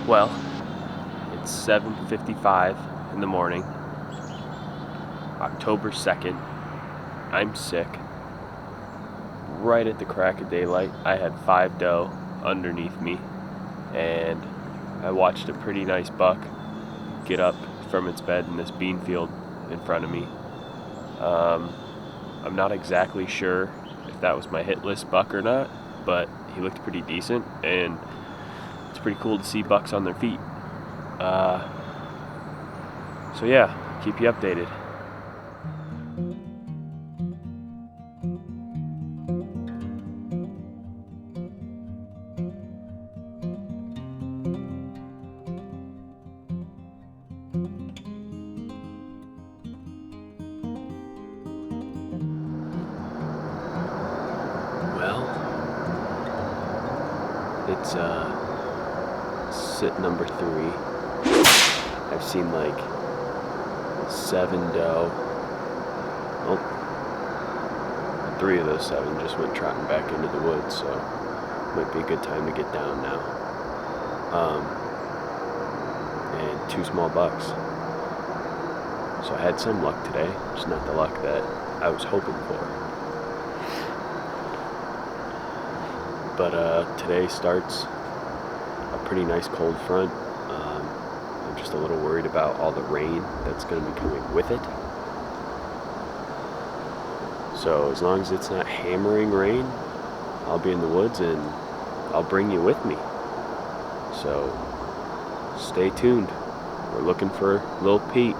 Well, it's 7:55 in the morning, October 2nd. I'm sick. Right at the crack of daylight, I had 5 doe underneath me, and I watched a pretty nice buck get up from its bed in this bean field in front of me. I'm not exactly sure if that was my hit list buck or not, but he looked pretty decent, and it's pretty cool to see bucks on their feet. So yeah, keep you updated. Well, it's sit number 3. I've seen like 7 doe. Well, 3 of those 7 just went trotting back into the woods, so might be a good time to get down now. And 2 small bucks. So I had some luck today, just not the luck that I was hoping for. But today starts a pretty nice cold front. I'm just a little worried about all the rain that's going to be coming with it. So as long as it's not hammering rain, I'll be in the woods and I'll bring you with me. So stay tuned. We're looking for Lil Pete.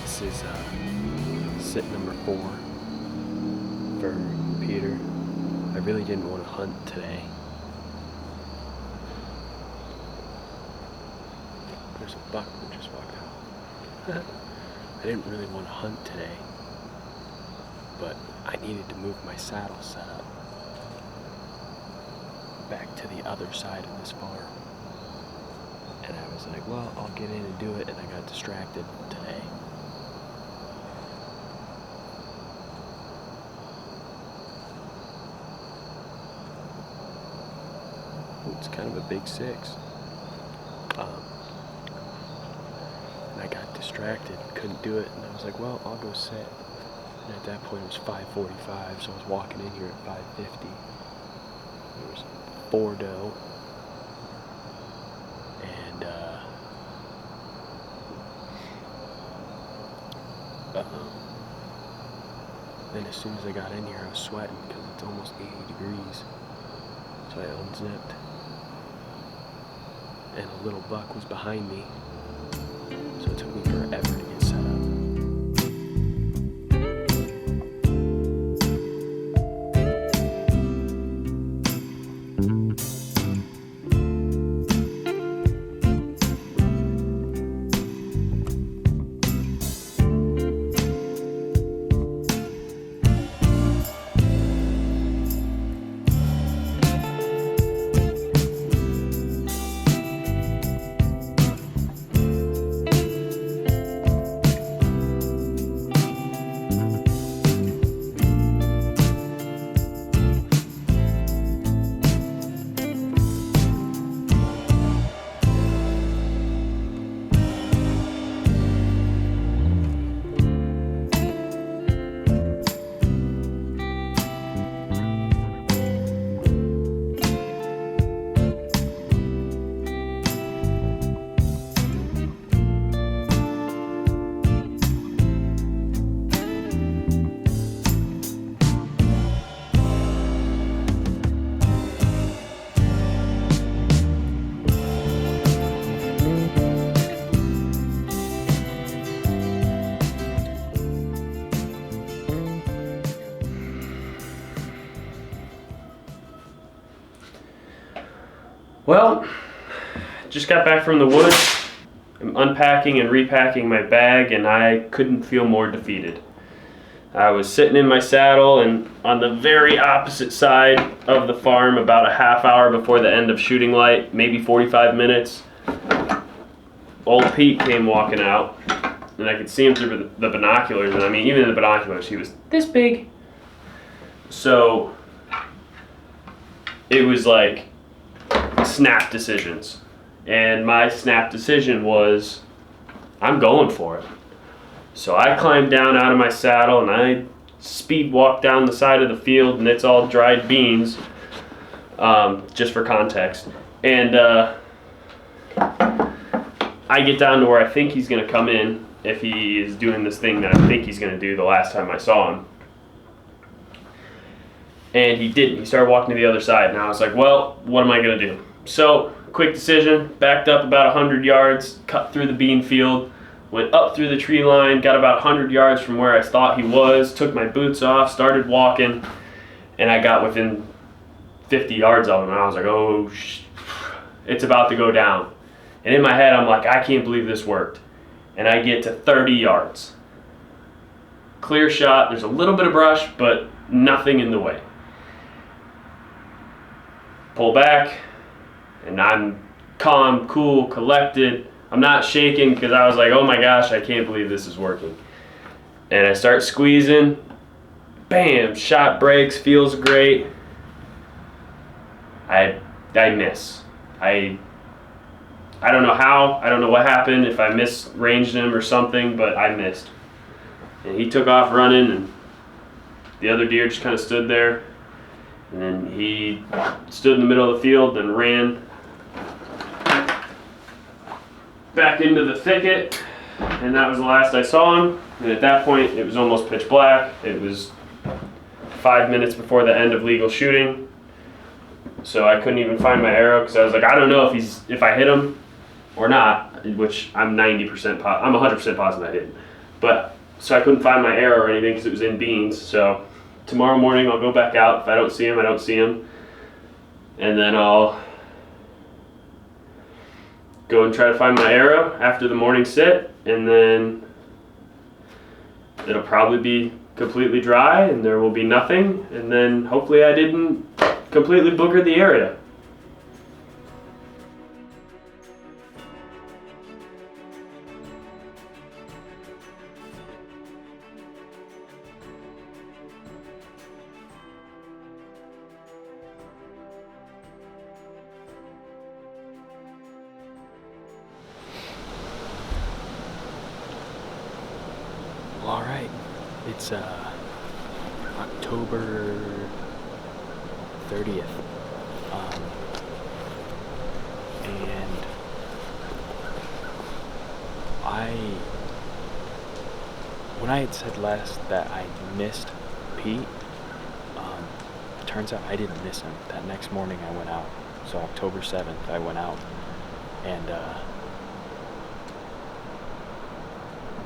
This is sit number 4 for Peter. I really didn't want to hunt today. There's a buck that just walked out. I didn't really want to hunt today, but I needed to move my saddle setup back to the other side of this farm. And I was like, well, I'll get in and do it, and I got distracted today. It's kind of a big 6. And I got distracted, couldn't do it, and I was like, well, I'll go sit. And at that point it was 5:45, so I was walking in here at 5:50. There was 4 doe. And then as soon as I got in here, I was sweating because it's almost 80 degrees. So I unzipped, and a little buck was behind me, so it took me forever to get set up. Well, just got back from the woods. I'm unpacking and repacking my bag, and I couldn't feel more defeated. I was sitting in my saddle, and on the very opposite side of the farm, about a half hour before the end of shooting light, maybe 45 minutes, old Pete came walking out, and I could see him through the binoculars, and I mean, even in the binoculars, he was this big. So it was like snap decisions. And my snap decision was, I'm going for it. So I climbed down out of my saddle and I speed walked down the side of the field, and it's all dried beans, just for context. And I get down to where I think he's going to come in if he is doing this thing that I think he's going to do the last time I saw him. And he didn't. He started walking to the other side, and I was like, well, what am I going to do? So, quick decision, backed up about 100 yards, cut through the bean field, went up through the tree line, got about 100 yards from where I thought he was, took my boots off, started walking, and I got within 50 yards of him, and I was like, oh, it's about to go down. And in my head, I'm like, I can't believe this worked. And I get to 30 yards. Clear shot, there's a little bit of brush, but nothing in the way. Pull back, and I'm calm, cool, collected. I'm not shaking because I was like, oh my gosh, I can't believe this is working. And I start squeezing. Bam, shot breaks, feels great. I miss. I don't know how, I don't know what happened, if I misranged him or something, but I missed. And he took off running, and the other deer just kind of stood there. And then he stood in the middle of the field and ran back into the thicket, and that was the last I saw him. And at that point, it was almost pitch black. It was 5 minutes before the end of legal shooting, so I couldn't even find my arrow because I was like, I don't know if I hit him or not, which I'm 90% I'm 100% positive I didn't. But so I couldn't find my arrow or anything because it was in beans. So tomorrow morning I'll go back out. If I don't see him, I don't see him. And then I'll go and try to find my arrow after the morning sit, and then it'll probably be completely dry and there will be nothing, and then hopefully I didn't completely booger the area. All right, it's October 30th, and when I had said last that I missed Pete, it turns out I didn't miss him. That next morning I went out, so October 7th I went out and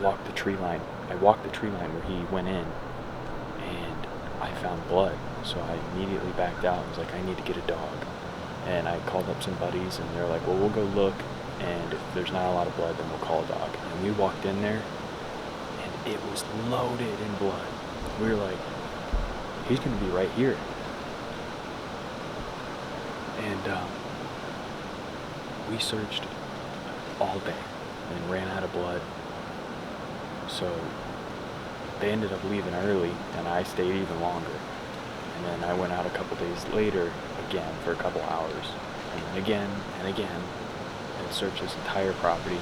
walked the tree line. I walked the tree line where he went in, and I found blood, so I immediately backed out. I was like, I need to get a dog. And I called up some buddies, and they were like, well, we'll go look, and if there's not a lot of blood, then we'll call a dog. And we walked in there, and it was loaded in blood. We were like, he's going to be right here. And we searched all day and ran out of blood. So they ended up leaving early, and I stayed even longer. And then I went out a couple days later again for a couple hours, and then again and again, and searched this entire property.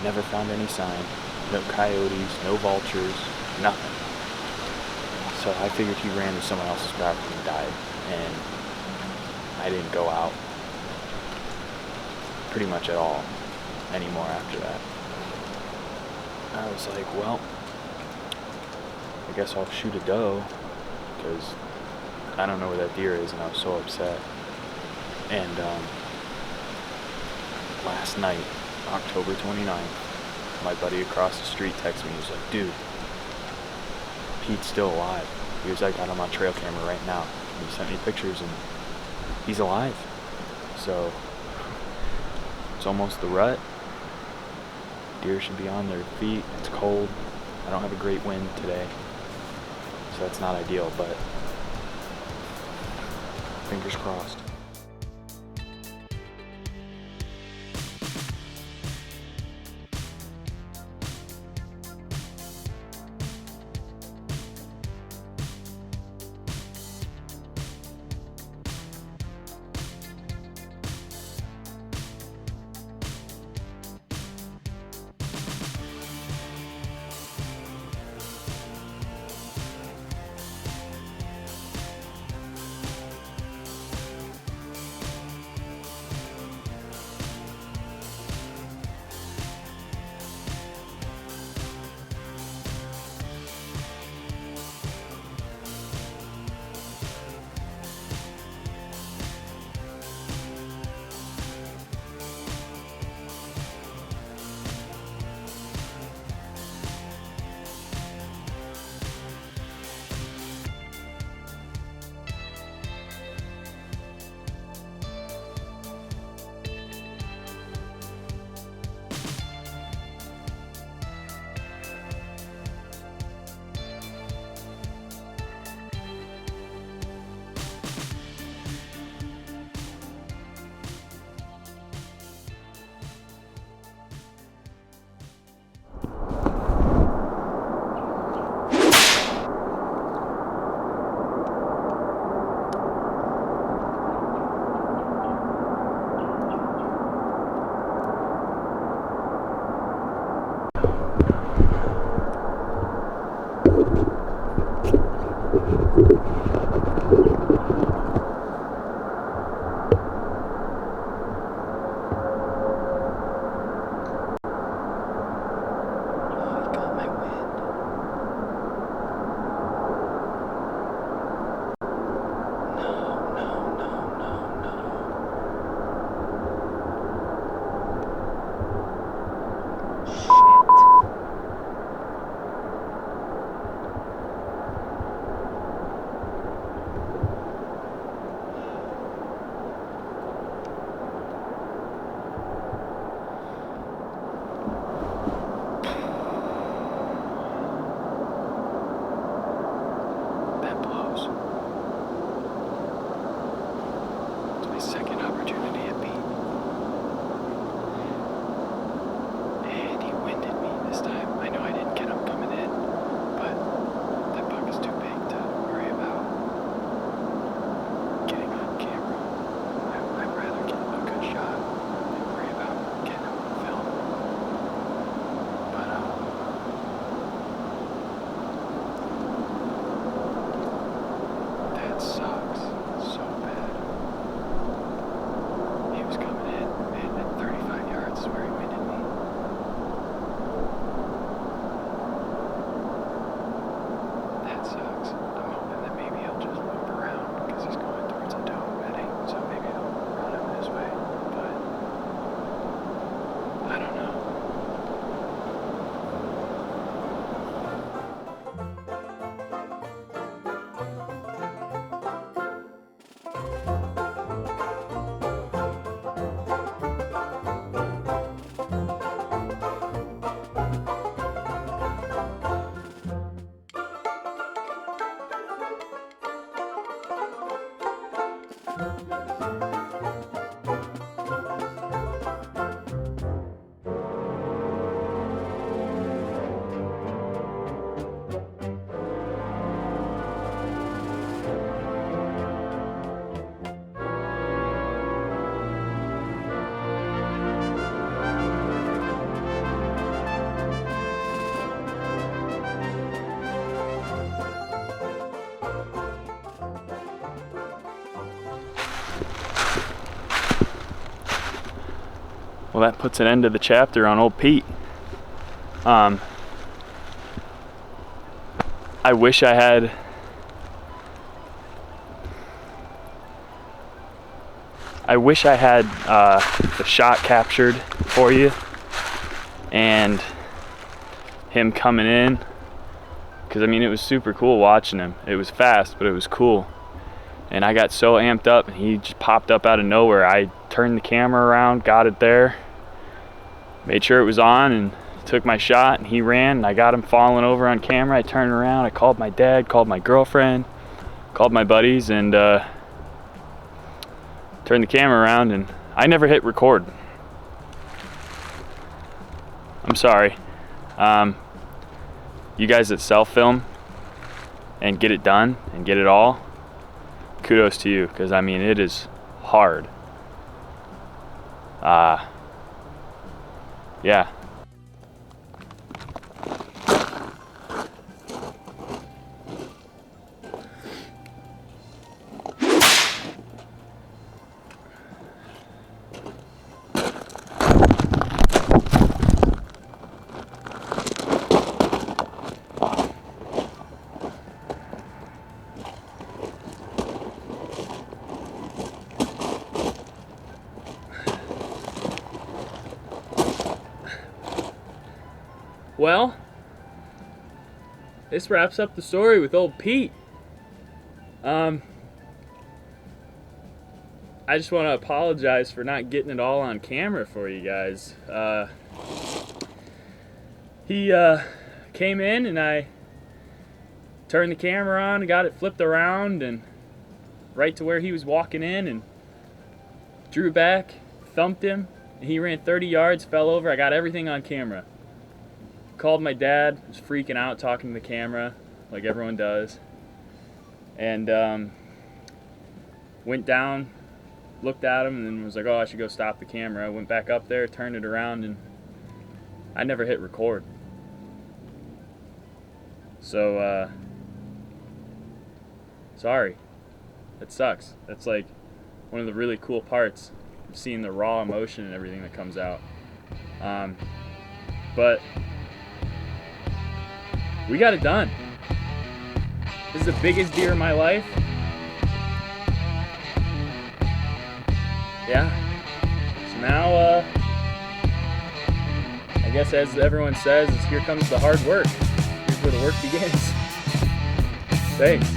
Never found any sign, no coyotes, no vultures, nothing. So I figured he ran to someone else's property and died, and I didn't go out pretty much at all anymore after that. I was like, well, I guess I'll shoot a doe, because I don't know where that deer is, and I was so upset. And last night, October 29th, my buddy across the street texted me. He was like, dude, Pete's still alive. He was like, I got him on trail camera right now. And he sent me pictures, and he's alive. So it's almost the rut. Deer should be on their feet. It's cold. I don't have a great wind today, so that's not ideal, but fingers crossed. Well, that puts an end to the chapter on old Pete. I wish I had the shot captured for you and him coming in, because I mean it was super cool watching him. It was fast, but it was cool, and I got so amped up and he just popped up out of nowhere. I turned the camera around, got it there, made sure it was on, and took my shot, and he ran, and I got him falling over on camera. I turned around, I called my dad, called my girlfriend, called my buddies, and turned the camera around, and I never hit record. I'm sorry. You guys that self-film and get it done and get it all, kudos to you, because I mean, it is hard. Yeah. Well, this wraps up the story with old Pete. I just want to apologize for not getting it all on camera for you guys. He came in and I turned the camera on and got it flipped around and right to where he was walking in, and drew back, thumped him, and he ran 30 yards, fell over. I got everything on camera. Called my dad, was freaking out talking to the camera like everyone does, and went down, looked at him, and then was like, oh, I should go stop the camera. I went back up there, turned it around, and I never hit record. So sorry, that sucks. That's like one of the really cool parts of seeing the raw emotion and everything that comes out. But we got it done. This is the biggest deer of my life. Yeah. So now, I guess as everyone says, here comes the hard work. Here's where the work begins. Thanks.